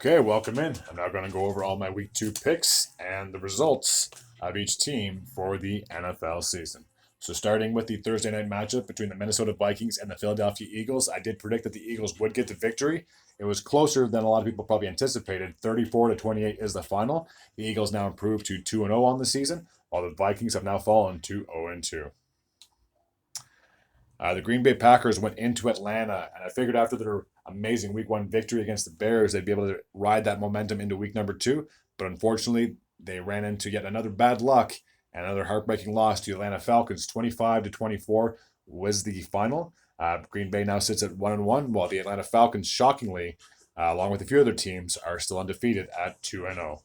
Okay, welcome in. I'm now going to go over all my week 2 picks and the results of each team for the NFL season. So, starting with the Thursday night matchup between the Minnesota Vikings and the Philadelphia Eagles, I did predict that the Eagles would get the victory. It was closer than a lot of people probably anticipated. 34 to 28 is the final. The Eagles now improved to 2 0 on the season, while the Vikings have now fallen to 0 2. The Green Bay Packers went into Atlanta, and I figured after their amazing Week 1 victory against the Bears, they'd be able to ride that momentum into Week number 2. But unfortunately, they ran into yet another bad luck and another heartbreaking loss to the Atlanta Falcons. 25 to 24 was the final. Green Bay now sits at 1-1, while the Atlanta Falcons, shockingly, along with a few other teams, are still undefeated at 2-0.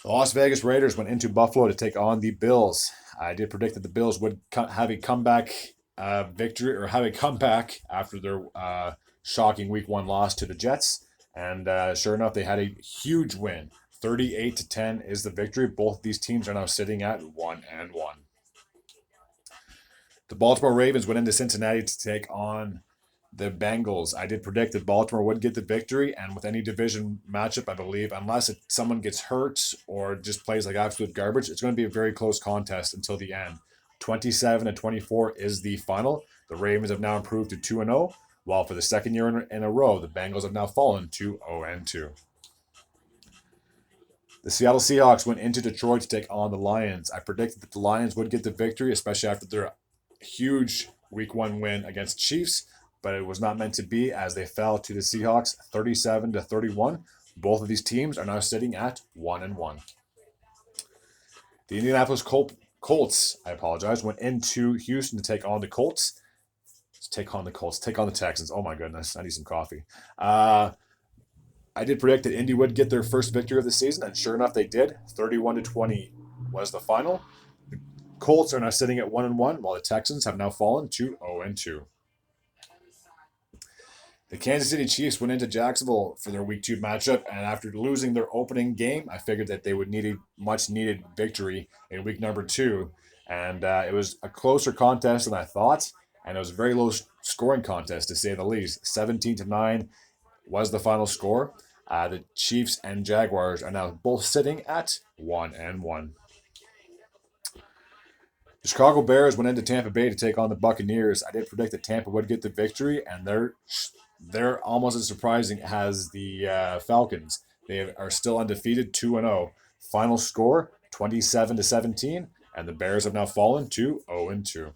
The Las Vegas Raiders went into Buffalo to take on the Bills. I did predict that the Bills would have a comeback victory or have a comeback after their shocking Week 1 loss to the Jets. And sure enough, they had a huge win. 38 to 10 is the victory. Both these teams are now sitting at 1-1. The Baltimore Ravens went into Cincinnati to take on the Bengals. I did predict that Baltimore would get the victory, and with any division matchup, I believe, unless someone gets hurt or just plays like absolute garbage, it's going to be a very close contest until the end. 27 to 24 is the final. The Ravens have now improved to 2-0, while for the second year in a row, the Bengals have now fallen to 0-2. The Seattle Seahawks went into Detroit to take on the Lions. I predicted that the Lions would get the victory, especially after their huge Week 1 win against Chiefs, but it was not meant to be as they fell to the Seahawks 37 to 31. Both of these teams are now sitting at 1-1. The Indianapolis Colts, went into Houston to take on the Colts. Take on the Texans. Oh my goodness, I need some coffee. I did predict that Indy would get their first victory of the season, and sure enough, they did. 31 to 20 was the final. The Colts are now sitting at 1-1, while the Texans have now fallen to 0-2. The Kansas City Chiefs went into Jacksonville for their Week 2 matchup, and after losing their opening game, I figured that they would need a much needed victory in Week number 2. And it was a closer contest than I thought, and it was a very low scoring contest to say the least. 17 to 9 was the final score. The Chiefs and Jaguars are now both sitting at 1-1. The Chicago Bears went into Tampa Bay to take on the Buccaneers. I did predict that Tampa would get the victory, and they're almost as surprising as the Falcons. They are still undefeated, 2-0. Final score 27 to 17, and the Bears have now fallen to 0-2.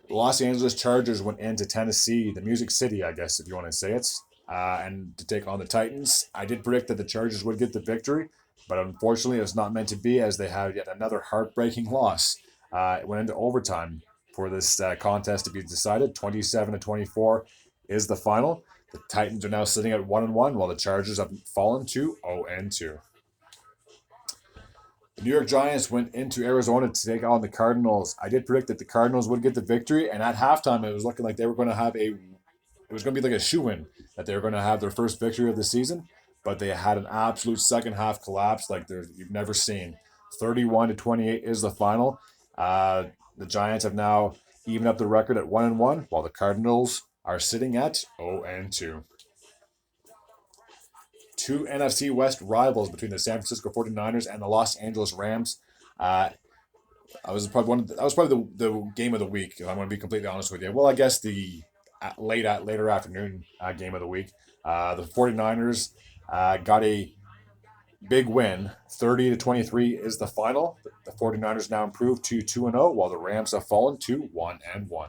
The Los Angeles Chargers went into Tennessee, the Music City, I guess, if you want to say it, and to take on the Titans. I did predict that the Chargers would get the victory, but unfortunately, it was not meant to be as they had yet another heartbreaking loss. It went into overtime for this contest to be decided. 27 to 24 is the final. The Titans are now sitting at 1-1, while the Chargers have fallen to 0-2. The New York Giants went into Arizona to take on the Cardinals. I did predict that the Cardinals would get the victory, and at halftime, it was looking like they were going to have a. It was going to be like a shoe-in that they were going to have their first victory of the season, but they had an absolute second half collapse like you've never seen. 31 to 28 is the final. The Giants have now evened up the record at 1-1, while the Cardinals are sitting at 0-2. Two NFC West rivals between the San Francisco 49ers and the Los Angeles Rams. That was probably the game of the week, if I'm going to be completely honest with you. Well, I guess the later afternoon game of the week. The 49ers got a big win. 30 to 23 is the final. The 49ers now improved to 2-0, while the Rams have fallen to 1-1.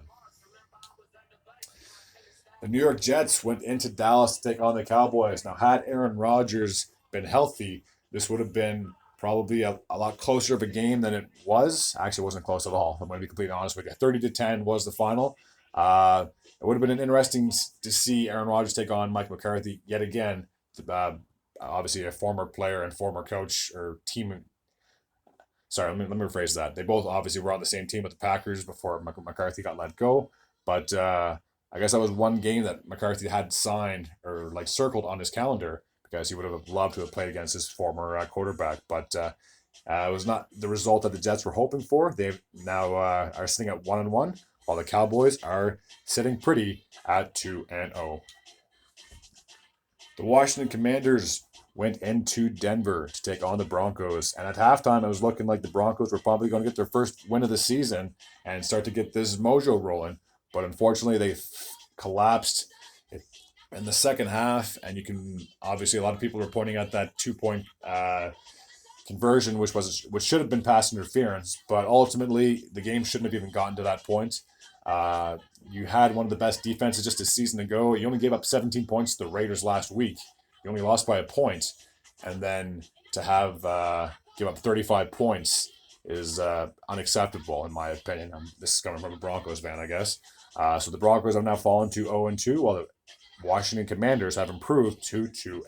The New York Jets went into Dallas to take on the Cowboys. Now, had Aaron Rodgers been healthy, this would have been probably a lot closer of a game than it was. Actually, it wasn't close at all. I'm going to be completely honest with you. 30 to 10 was the final. It would have been interesting to see Aaron Rodgers take on Mike McCarthy yet again. Obviously, a former player and former coach or team. Sorry, let me rephrase that. They both obviously were on the same team with the Packers before McCarthy got let go. But I guess that was one game that McCarthy had signed or like circled on his calendar because he would have loved to have played against his former quarterback. But it was not the result that the Jets were hoping for. They now are sitting at 1-1, while the Cowboys are sitting pretty at 2-0. The Washington Commanders went into Denver to take on the Broncos. And at halftime, it was looking like the Broncos were probably going to get their first win of the season and start to get this mojo rolling. But unfortunately, they collapsed in the second half. And you can obviously, a lot of people were pointing at that 2-point conversion, which should have been pass interference. But ultimately, the game shouldn't have even gotten to that point. You had one of the best defenses just a season ago. You only gave up 17 points to the Raiders last week. You only lost by a point. And then to have give up 35 points is unacceptable, in my opinion. This is coming from a Broncos fan, I guess. So the Broncos have now fallen to 0-2, while the Washington Commanders have improved to 2-0.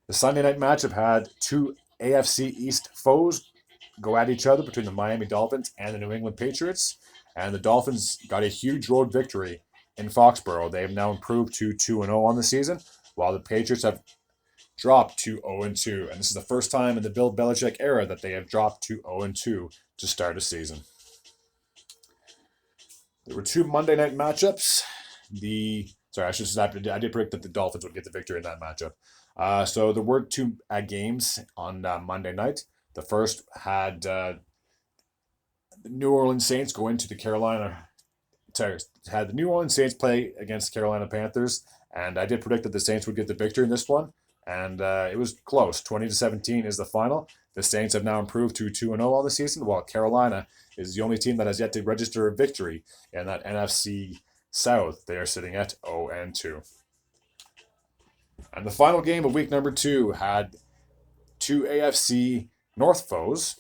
The Sunday night matchup had two AFC East foes go at each other between the Miami Dolphins and the New England Patriots. And the Dolphins got a huge road victory in Foxborough. They have now improved to 2-0 on the season, while the Patriots have dropped to 0-2. And this is the first time in the Bill Belichick era that they have dropped to 0-2 to start a season. There were two Monday night matchups. I did predict that the Dolphins would get the victory in that matchup. So there were two games on Monday night. The first had the New Orleans Saints go into the had the New Orleans Saints play against the Carolina Panthers, and I did predict that the Saints would get the victory in this one, and it was close. 20-17 is the final. The Saints have now improved to 2-0 on the season, while Carolina is the only team that has yet to register a victory in that NFC South. They are sitting at 0-2. And the final game of week number 2 had two AFC North foes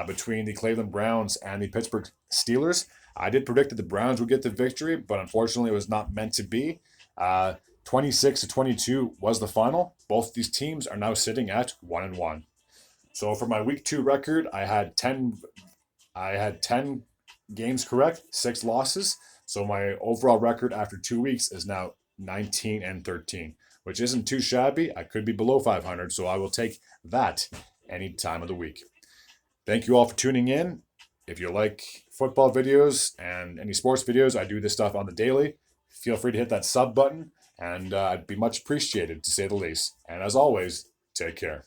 between the Cleveland Browns and the Pittsburgh Steelers. I did predict that the Browns would get the victory, but unfortunately it was not meant to be. 26-22 was the final. Both these teams are now sitting at 1-1. So for my week 2 record, I had 10 games correct, 6 losses. So my overall record after 2 weeks is now 19-13, which isn't too shabby. I could be below 500, so I will take that any time of the week. Thank you all for tuning in. If you like football videos and any sports videos, I do this stuff on the daily. Feel free to hit that sub button, and I'd be much appreciated, to say the least. And as always, take care.